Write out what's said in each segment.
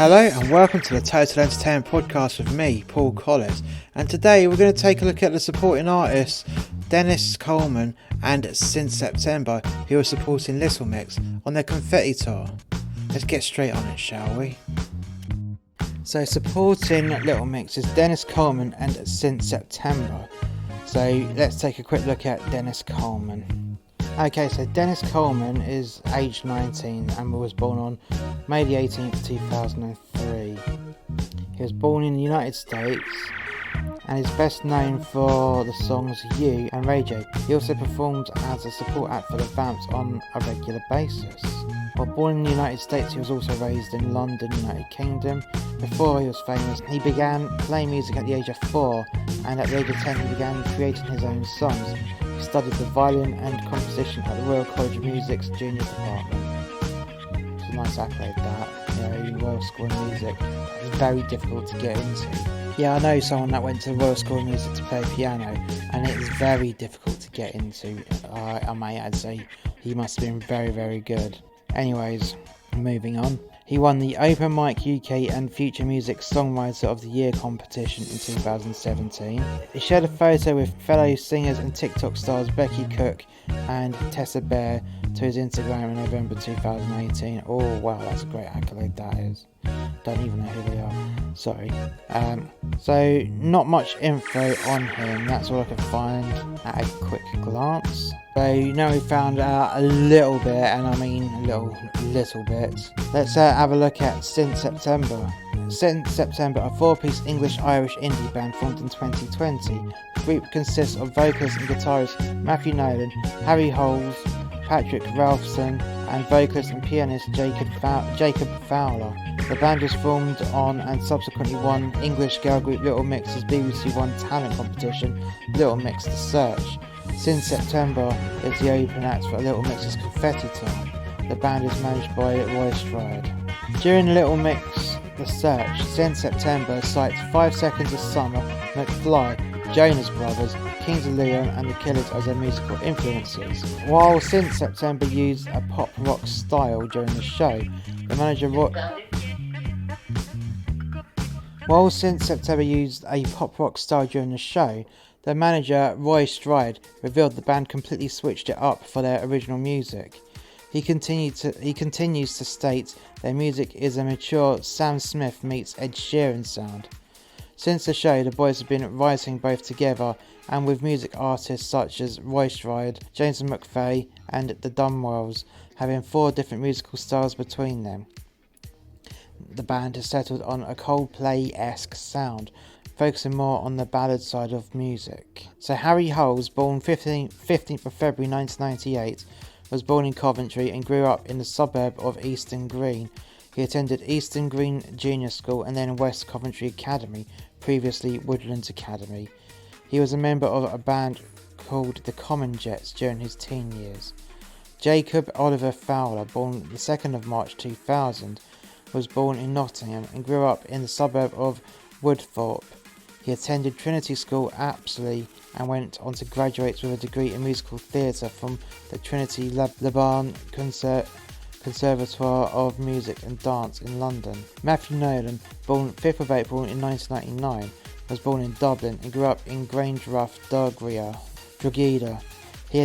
Hello and welcome to the Total Entertainment Podcast with me, Paul Collins, and today we're going to take a look at the supporting artists Denis Coleman and Since September, who are supporting Little Mix on their Confetti tour. Let's get straight on it, shall we? So supporting Little Mix is Denis Coleman and Since September. So let's take a quick look at Denis Coleman. Okay, so Denis Coleman is aged 19 and was born on May the 18th, 2003. He was born in the United States and is best known for the songs You and Radio. He also performed as a support act for the Vamps on a regular basis. While born in the United States, he was also raised in London, United Kingdom. Before he was famous, he began playing music at the age of 4, and at the age of 10 he began creating his own songs. He studied the violin and composition at the Royal College of Music's junior department. It's a nice accolade that, Royal School of Music. It's very difficult to get into. Yeah, I know someone that went to the Royal School of Music to play piano, and it is very difficult to get into. I'd say he must have been very, very good. Anyways, moving on. He won the Open Mic UK and Future Music Songwriter of the Year competition in 2017. He shared a photo with fellow singers and TikTok stars Becky Cook and Tessa Bear to his Instagram in November 2018. Oh wow, that's a great accolade that is. Don't even know who they are. Sorry. So not much info on him. That's all I could find at a quick glance. So now we found out a little bit, and I mean little bit. Let's have a look at Since September. Since September, a 4-piece English-Irish indie band formed in 2020. The group consists of vocalist and guitarist Matthew Nolan, Harry Holes, Patrick Ralphson, and vocalist and pianist Jacob Fowler. The band was formed on and subsequently won English girl group Little Mix's BBC One talent competition, Little Mix The Search. Since September is the open act for Little Mix's Confetti tour. The band is managed by Roy Stride. During Little Mix The Search, Since September cites 5 Seconds of Summer, McFly, Jonas Brothers, Kings of Leon and The Killers as their musical influences. While Since September used a pop rock style during the show, the manager Roy Stride revealed the band completely switched it up for their original music. He continues to state their music is a mature Sam Smith meets Ed Sheeran sound. Since the show, the boys have been writing both together and with music artists such as Roy Stride, James McFay and the Dumwells, having 4 different musical styles between them. The band has settled on a Coldplay-esque sound, focusing more on the ballad side of music. So Harry Holes, born 15th of February 1998, was born in Coventry and grew up in the suburb of Easton Green. He attended Easton Green Junior School and then West Coventry Academy, previously Woodlands Academy. He was a member of a band called the Common Jets during his teen years. Jacob Oliver Fowler, born the 2nd of March 2000, was born in Nottingham and grew up in the suburb of Woodthorpe. He attended Trinity School, Apsley, and went on to graduate with a degree in musical theatre from the Trinity Laban Conservatoire of Music and Dance in London. Matthew Nolan, born 5th of April in 1999, was born in Dublin and grew up in Grangeruff, Drogheda. He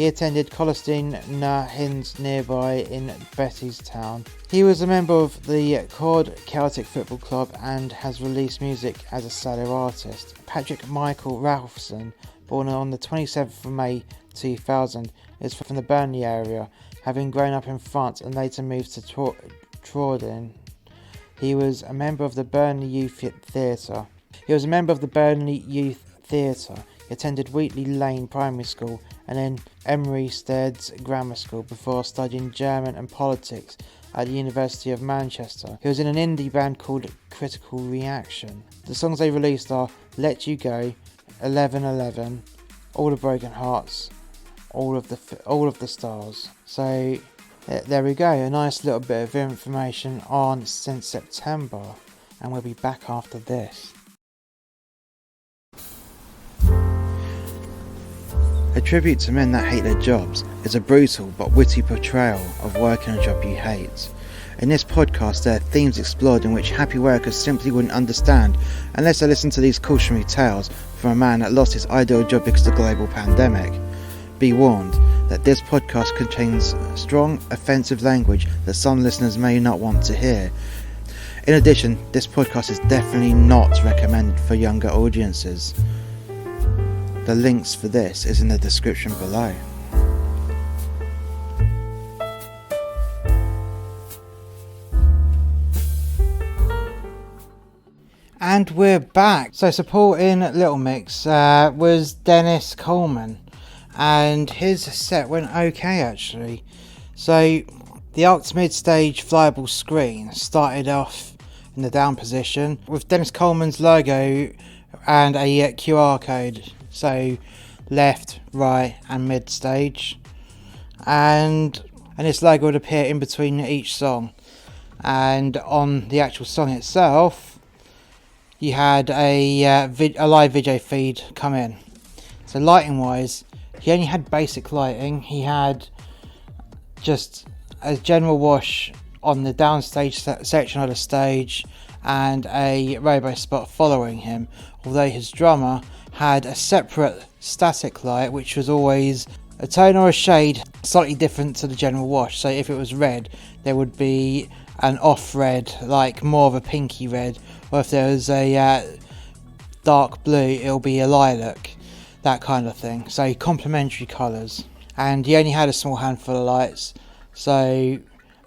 attended Colestine na Hinds nearby in Bettystown. He was a member of the Cord Celtic Football Club and has released music as a solo artist. Patrick Michael Ralphson, born on the 27th of May 2000, is from the Burnley area, having grown up in France and later moved to Trawden. He was a member of the Burnley Youth Theatre. He attended Wheatley Lane Primary School and then Emery Steads Grammar School before studying German and politics at the University of Manchester. He was in an indie band called Critical Reaction. The songs they released are Let You Go, 1111, All the Broken Hearts, All of the Stars. So there we go, a nice little bit of information on Since September, and we'll be back after this. A tribute to men that hate their jobs is a brutal but witty portrayal of working a job you hate. In this podcast, there are themes explored in which happy workers simply wouldn't understand unless they listened to these cautionary tales from a man that lost his ideal job because of the global pandemic. Be warned that this podcast contains strong, offensive language that some listeners may not want to hear. In addition, this podcast is definitely not recommended for younger audiences. The links for this is in the description below. And we're back. So supporting Little Mix was Denis Coleman, and his set went okay actually. So the arced mid-stage flyable screen started off in the down position with Denis Coleman's logo and a QR code. So left, right and mid-stage. And this logo would appear in between each song. And on the actual song itself, you had a live video feed come in. So lighting wise, he only had basic lighting. He had just a general wash on the downstage section of the stage and a robo spot following him, although his drummer had a separate static light which was always a tone or a shade slightly different to the general wash. So if it was red, there would be an off red, like more of a pinky red, or if there was a dark blue, it'll be a lilac, that kind of thing. So complementary colours. And he only had a small handful of lights, so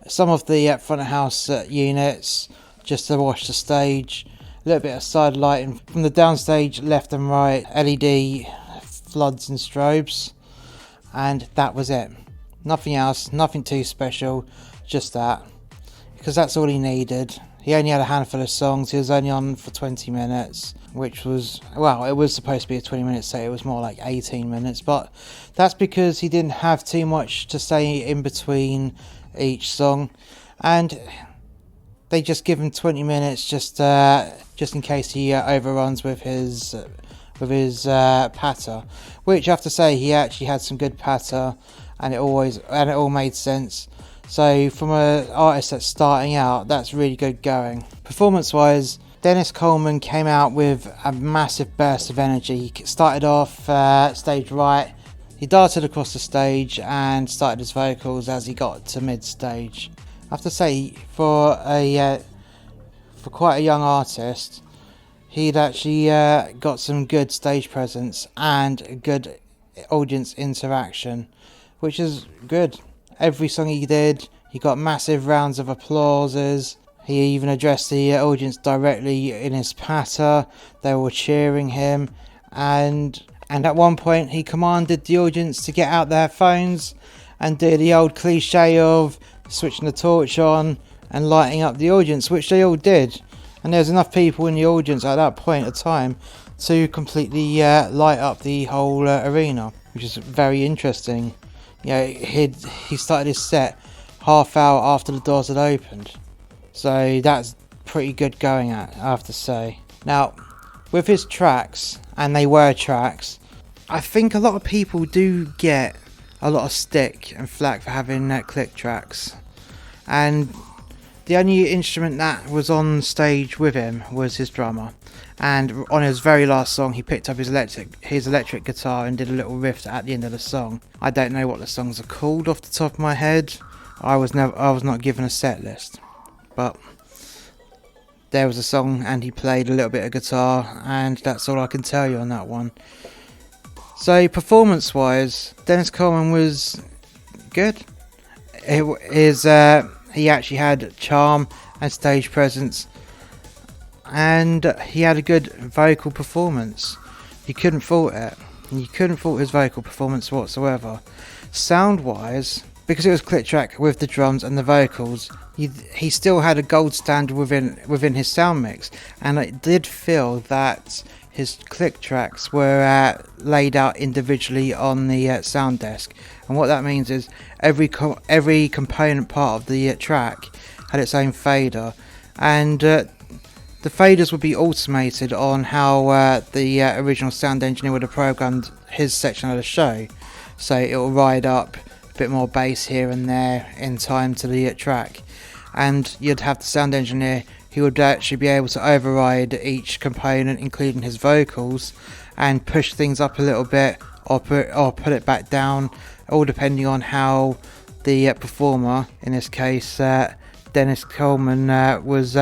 some of the front of house units just to wash the stage, a little bit of side lighting from the downstage left and right, LED floods and strobes, and that was it. Nothing else, nothing too special, just that, because that's all he needed. He only had a handful of songs. He was only on for 20 minutes, which was, well, it was supposed to be a 20-minute set. It was more like 18 minutes, but that's because he didn't have too much to say in between each song, and they just give him 20 minutes just in case he overruns with his patter, which I have to say he actually had some good patter, and it all made sense. So from an artist that's starting out, that's really good going. Performance wise, Denis Coleman came out with a massive burst of energy. He started off stage right, he darted across the stage and started his vocals as he got to mid stage. I have to say, for quite a young artist, he'd actually got some good stage presence and good audience interaction, which is good. Every song he did, he got massive rounds of applauses. He even addressed the audience directly in his patter. They were cheering him, and at one point he commanded the audience to get out their phones and do the old cliche of switching the torch on and lighting up the audience, which they all did. And there's enough people in the audience at that point of time to completely light up the whole arena, which is very interesting. You know, he started his set half hour after the doors had opened, so that's pretty good going at, I have to say. Now, with his tracks, and they were tracks, I think a lot of people do get a lot of stick and flack for having click tracks, and the only instrument that was on stage with him was his drummer. And on his very last song, he picked up his electric guitar and did a little riff at the end of the song. I don't know what the songs are called off the top of my head. I was not given a set list, but there was a song and he played a little bit of guitar, and that's all I can tell you on that one. So performance-wise, Denis Coleman was good. He actually had charm and stage presence, and he had a good vocal performance. You couldn't fault it. You couldn't fault his vocal performance whatsoever. Sound wise, because it was click track with the drums and the vocals, he still had a gold standard within his sound mix, and I did feel that his click tracks were laid out individually on the sound desk. And what that means is every component part of the track had its own fader, and the faders would be automated on how the original sound engineer would have programmed his section of the show, so it will ride up a bit more bass here and there in time to the track, and you'd have the sound engineer who would actually be able to override each component, including his vocals, and push things up a little bit or put it back down, all depending on how the performer, in this case Denis Coleman, was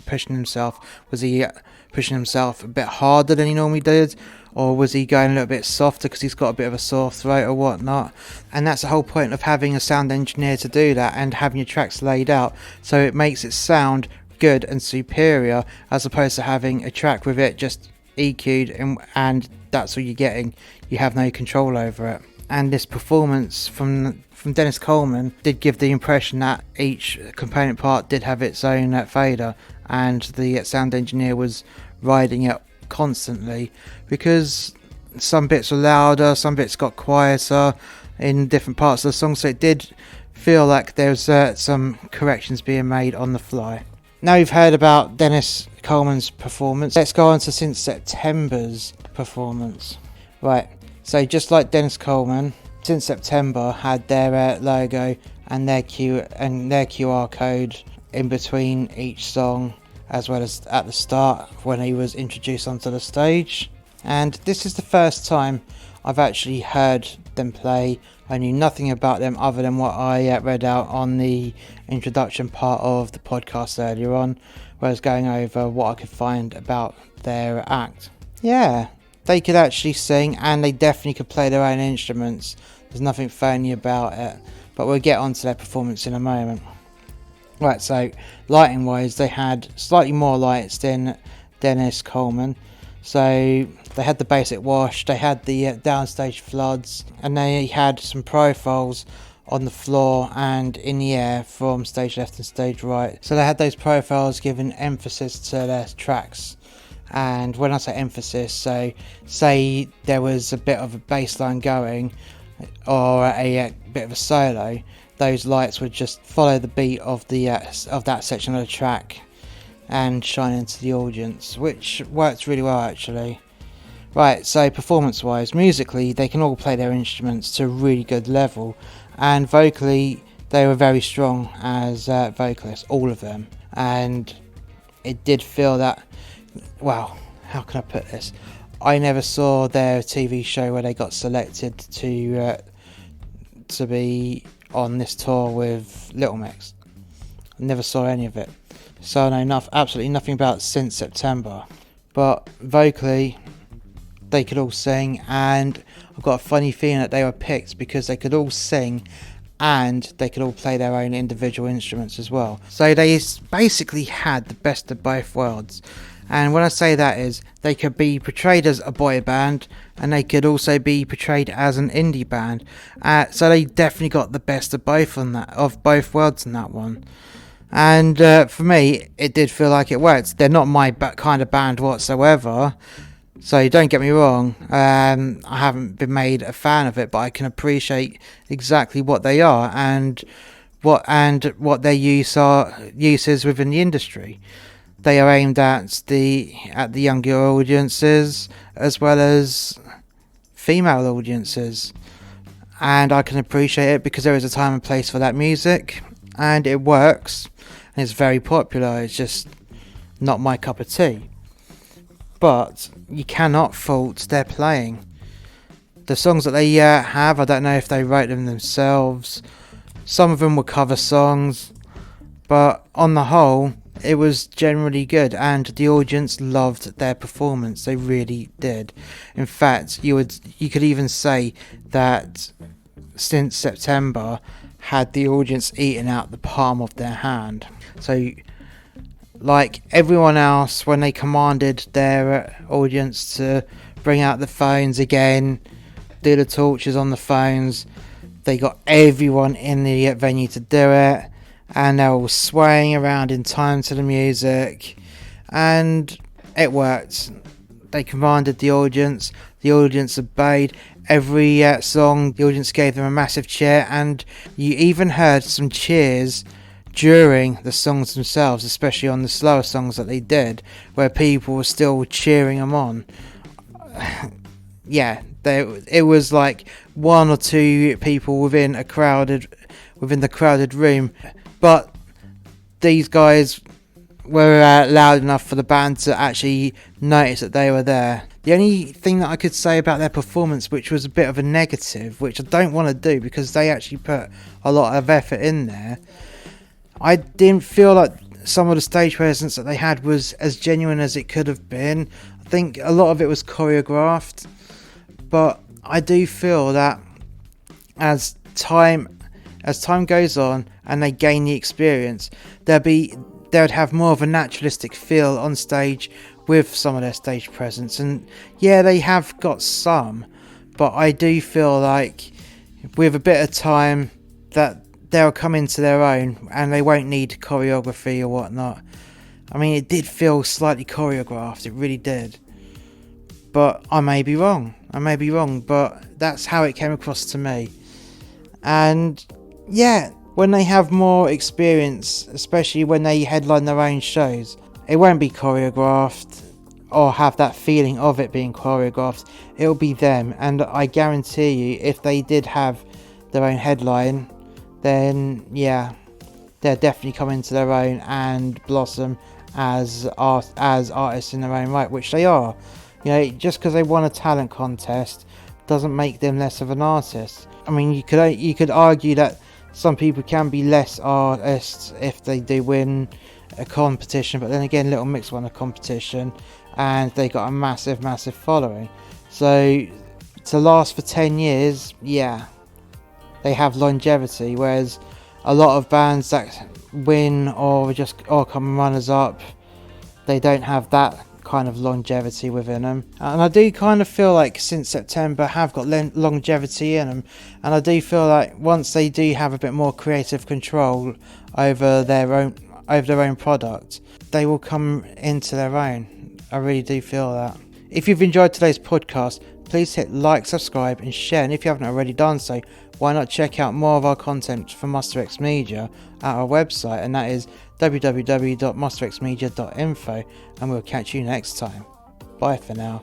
pushing himself. Was he pushing himself a bit harder than he normally did, or was he going a little bit softer because he's got a bit of a sore throat or whatnot? And that's the whole point of having a sound engineer to do that, and having your tracks laid out so it makes it sound good and superior, as opposed to having a track with it just EQ'd and that's all you're getting. You have no control over it. And this performance from Denis Coleman did give the impression that each component part did have its own fader, and the sound engineer was riding it constantly, because some bits were louder, some bits got quieter in different parts of the song, so it did feel like there was some corrections being made on the fly. Now you've heard about Denis Coleman's performance, let's go on to Since September's performance. Right, so just like Denis Coleman, Since September had their logo and their QR code in between each song, as well as at the start when he was introduced onto the stage. And this is the first time I've actually heard them play. I knew nothing about them other than what I read out on the introduction part of the podcast earlier on, where I was going over what I could find about their act. Yeah, they could actually sing, and they definitely could play their own instruments. There's nothing phony about it, but we'll get onto their performance in a moment. Right, so lighting wise, they had slightly more lights than Denis Coleman. So they had the basic wash, they had the downstage floods, and they had some profiles on the floor and in the air from stage left and stage right. So they had those profiles giving emphasis to their tracks. And when I say emphasis, so say there was a bit of a bass line going, or a bit of a solo, those lights would just follow the beat of that section of the track and shine into the audience, which works really well actually. Right, so performance wise, musically they can all play their instruments to a really good level, and vocally they were very strong as vocalists, all of them. And it did feel that, well, how can I put this, I never saw their TV show where they got selected to be on this tour with Little Mix. I never saw any of it, so I know absolutely nothing about Since September. But vocally, they could all sing, and I've got a funny feeling that they were picked because they could all sing and they could all play their own individual instruments as well. So they basically had the best of both worlds. And when I say that is, they could be portrayed as a boy band, and they could also be portrayed as an indie band. So they definitely got the best of both both worlds in that one. And for me, it did feel like it worked. They're not my kind of band whatsoever, so don't get me wrong. I haven't been made a fan of it, but I can appreciate exactly what they are and what their use is within the industry. They are aimed at the younger audiences as well as female audiences, and I can appreciate it because there is a time and place for that music, and it works, and it's very popular. It's just not my cup of tea. But you cannot fault their playing. The songs that they have, I don't know if they wrote them themselves. Some of them were cover songs, but on the whole, it was generally good, and the audience loved their performance. They really did. In fact, you could even say that Since September had the audience eating out the palm of their hand. So, like everyone else, when they commanded their audience to bring out the phones again, do the torches on the phones, they got everyone in the venue to do it. And they were swaying around in time to the music, and it worked. They commanded the audience obeyed every song. The audience gave them a massive cheer, and you even heard some cheers during the songs themselves, especially on the slower songs that they did, where people were still cheering them on. Yeah, It was like one or two people within the crowded room, but these guys were loud enough for the band to actually notice that they were there. The only thing that I could say about their performance, which was a bit of a negative, which I don't want to do because they actually put a lot of effort in there, I didn't feel like some of the stage presence that they had was as genuine as it could have been. I think a lot of it was choreographed, but I do feel that as time goes on and they gain the experience, they would have more of a naturalistic feel on stage with some of their stage presence. And yeah, they have got some, but I do feel like with a bit of time that they'll come into their own and they won't need choreography or whatnot. I mean, it did feel slightly choreographed, it really did, but I may be wrong, but that's how it came across to me. And yeah, when they have more experience, especially when they headline their own shows, it won't be choreographed or have that feeling of it being choreographed. It'll be them, and I guarantee you, if they did have their own headline, then yeah, they'll definitely come into their own and blossom as artists in their own right, which they are. You know, just because they won a talent contest doesn't make them less of an artist. I mean, you could argue that some people can be less artists if they do win a competition, but then again, Little Mix won a competition and they got a massive following. So to last for 10 years, yeah, they have longevity, whereas a lot of bands that win or come runners up, they don't have that kind of longevity within them. And I do kind of feel like Since September have got longevity in them, and I do feel like once they do have a bit more creative control over their own product, they will come into their own. I really do feel that. If you've enjoyed today's podcast, please hit like, subscribe and share, and if you haven't already done so, why not check out more of our content from Muster X Media at our website, and that is www.musterxmedia.info, and we'll catch you next time. Bye for now.